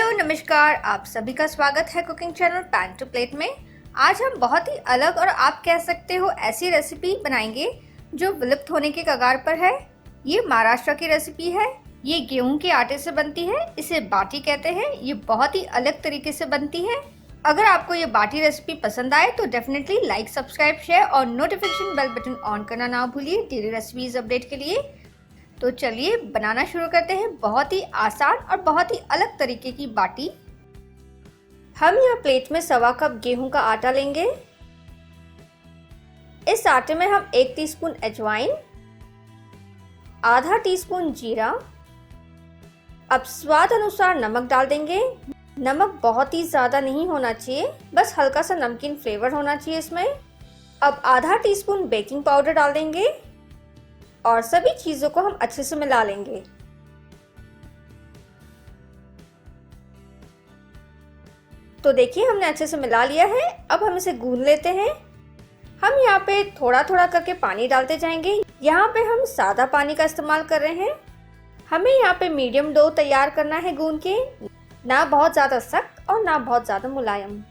Hello नमस्कार, आप सभी का स्वागत है cooking channel pan to plate में। आज हम बहुत ही अलग और आप कह सकते हो ऐसी रेसिपी बनाएंगे जो विलुप्त होने के कगार पर है। ये महाराष्ट्र की रेसिपी है। ये गेहूं के आटे से बनती है, इसे बाटी कहते हैं। ये बहुत ही अलग तरीके से बनती है। अगर आपको ये बाटी रेसिपी पसंद आए तो डेफिनेटली लाइक, सब्सक्राइब, शेयर और नोटिफिकेशन बेल बटन ऑन करना ना भूलिए डेली रेसिपीज अपडेट के लिए। तो चलिए बनाना शुरू करते हैं बहुत ही आसान और बहुत ही अलग तरीके की बाटी। हम यहाँ प्लेट में 1.25 कप गेहूं का आटा लेंगे। इस आटे में हम 1 टीस्पून अजवाइन, आधा टीस्पून जीरा, अब स्वाद अनुसार नमक डाल देंगे। नमक बहुत ही ज्यादा नहीं होना चाहिए, बस हल्का सा नमकीन फ्लेवर होना चाहिए इसमें। अब आधा टीस्पून बेकिंग पाउडर डाल देंगे और सभी चीजों को हम अच्छे से मिला लेंगे। तो देखिए हमने अच्छे से मिला लिया है। अब हम इसे गूंद लेते हैं। हम यहाँ पे थोड़ा थोड़ा करके पानी डालते जाएंगे। यहाँ पे हम सादा पानी का इस्तेमाल कर रहे हैं। हमें यहाँ पे मीडियम डो तैयार करना है गूंद के, ना बहुत ज्यादा सख्त और ना बहुत ज्यादा मुलायम।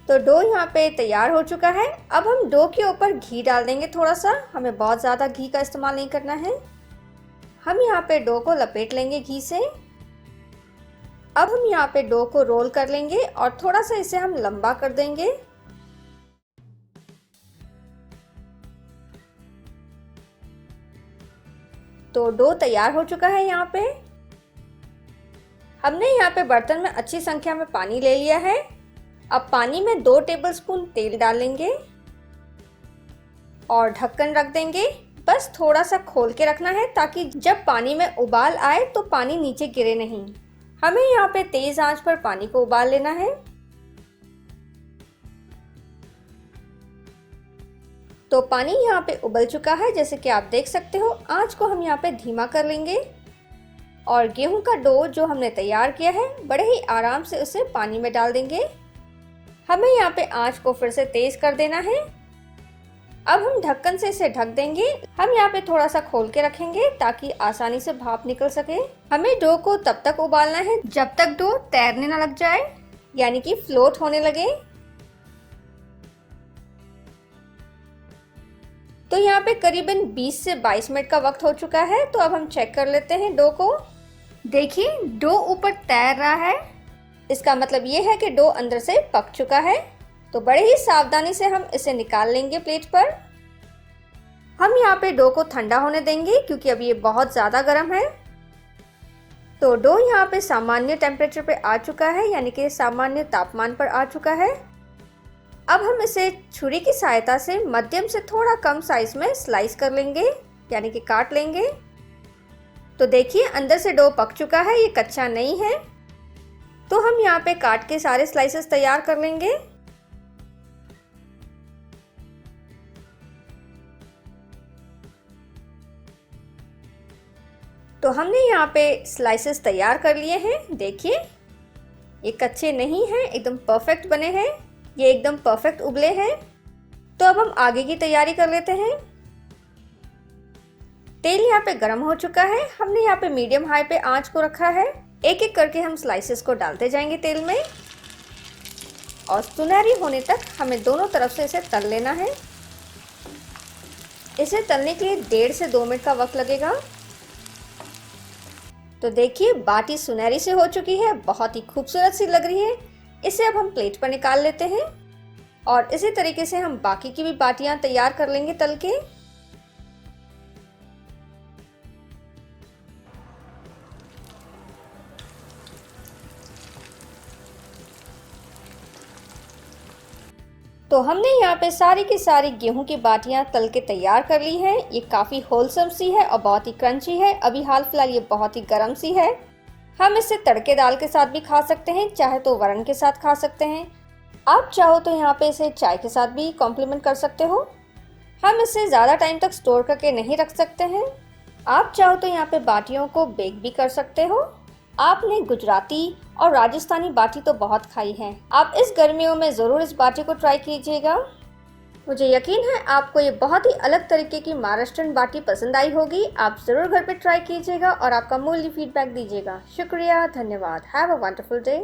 तो डो यहाँ पे तैयार हो चुका है। अब हम डो के ऊपर घी डाल देंगे थोड़ा सा। हमें बहुत ज़्यादा घी का इस्तेमाल नहीं करना है। हम यहाँ पे डो को लपेट लेंगे घी से। अब हम यहाँ पे डो को रोल कर लेंगे और थोड़ा सा इसे हम लंबा कर देंगे। तो डो तैयार हो चुका है। यहाँ पे हमने यहाँ पे बर्तन में अच्छी संख्या में पानी ले लिया है। अब पानी में 2 टेबलस्पून तेल डालेंगे और ढक्कन रख देंगे। बस थोड़ा सा खोल के रखना है ताकि जब पानी में उबाल आए तो पानी नीचे गिरे नहीं। हमें यहाँ पे तेज आंच पर पानी को उबाल लेना है। तो पानी यहाँ पे उबल चुका है, जैसे कि आप देख सकते हो। आंच को हम यहाँ पे धीमा कर लेंगे और गेहूं का डो जो हमने तैयार किया है बड़े ही आराम से उसे पानी में डाल देंगे। हमें यहाँ पे आंच को फिर से तेज कर देना है। अब हम ढक्कन से इसे ढक देंगे। हम यहाँ पे थोड़ा सा खोल के रखेंगे ताकि आसानी से भाप निकल सके। हमें डो को तब तक उबालना है जब तक डो तैरने ना लग जाए, यानी कि फ्लोट होने लगे। तो यहाँ पे करीबन 20 से 22 मिनट का वक्त हो चुका है। तो अब हम चेक कर लेते हैं डो को। देखिए डो ऊपर तैर रहा है, इसका मतलब ये है कि डो अंदर से पक चुका है। तो बड़े ही सावधानी से हम इसे निकाल लेंगे प्लेट पर। हम यहाँ पे डो को ठंडा होने देंगे क्योंकि अब ये बहुत ज़्यादा गर्म है। तो डो यहाँ पे सामान्य टेम्परेचर पे आ चुका है, यानी कि सामान्य तापमान पर आ चुका है। अब हम इसे छुरी की सहायता से मध्यम से थोड़ा कम साइज में स्लाइस कर लेंगे, यानी कि काट लेंगे। तो देखिए अंदर से डो पक चुका है, ये कच्चा नहीं है। तो हम यहाँ पे काट के सारे स्लाइसेस तैयार कर लेंगे। तो हमने यहाँ पे स्लाइसेस तैयार कर लिए हैं। देखिए ये कच्चे नहीं हैं, एकदम परफेक्ट बने हैं। ये एकदम परफेक्ट उबले हैं। तो अब हम आगे की तैयारी कर लेते हैं। तेल यहाँ पे गर्म हो चुका है। हमने यहाँ पे मीडियम हाई पे आंच को रखा है। एक एक करके हम स्लाइसेस को डालते जाएंगे तेल में और सुनहरी होने तक हमें दोनों तरफ से इसे तल लेना है। इसे तलने के लिए 1.5 से 2 मिनट का वक्त लगेगा। तो देखिए बाटी सुनहरी से हो चुकी है, बहुत ही खूबसूरत सी लग रही है। इसे अब हम प्लेट पर निकाल लेते हैं और इसी तरीके से हम बाकी की भी बाटियां तैयार कर लेंगे तल के। तो हमने यहाँ पे सारी की सारी गेहूं की बाटियां तल के तैयार कर ली हैं। ये काफ़ी होलसम सी है और बहुत ही क्रंची है। अभी हाल फिलहाल ये बहुत ही गर्म सी है। हम इसे तड़के दाल के साथ भी खा सकते हैं, चाहे तो वरण के साथ खा सकते हैं। आप चाहो तो यहाँ पे इसे चाय के साथ भी कॉम्प्लीमेंट कर सकते हो। हम इसे ज़्यादा टाइम तक स्टोर करके नहीं रख सकते हैं। आप चाहो तो यहाँ पे बाटियों को बेक भी कर सकते हो। आपने गुजराती और राजस्थानी बाटी तो बहुत खाई है, आप इस गर्मियों में ज़रूर इस बाटी को ट्राई कीजिएगा। मुझे यकीन है आपको ये बहुत ही अलग तरीके की महाराष्ट्रन बाटी पसंद आई होगी। आप ज़रूर घर पे ट्राई कीजिएगा और आपका मूल्य फीडबैक दीजिएगा। शुक्रिया, धन्यवाद। Have a wonderful day.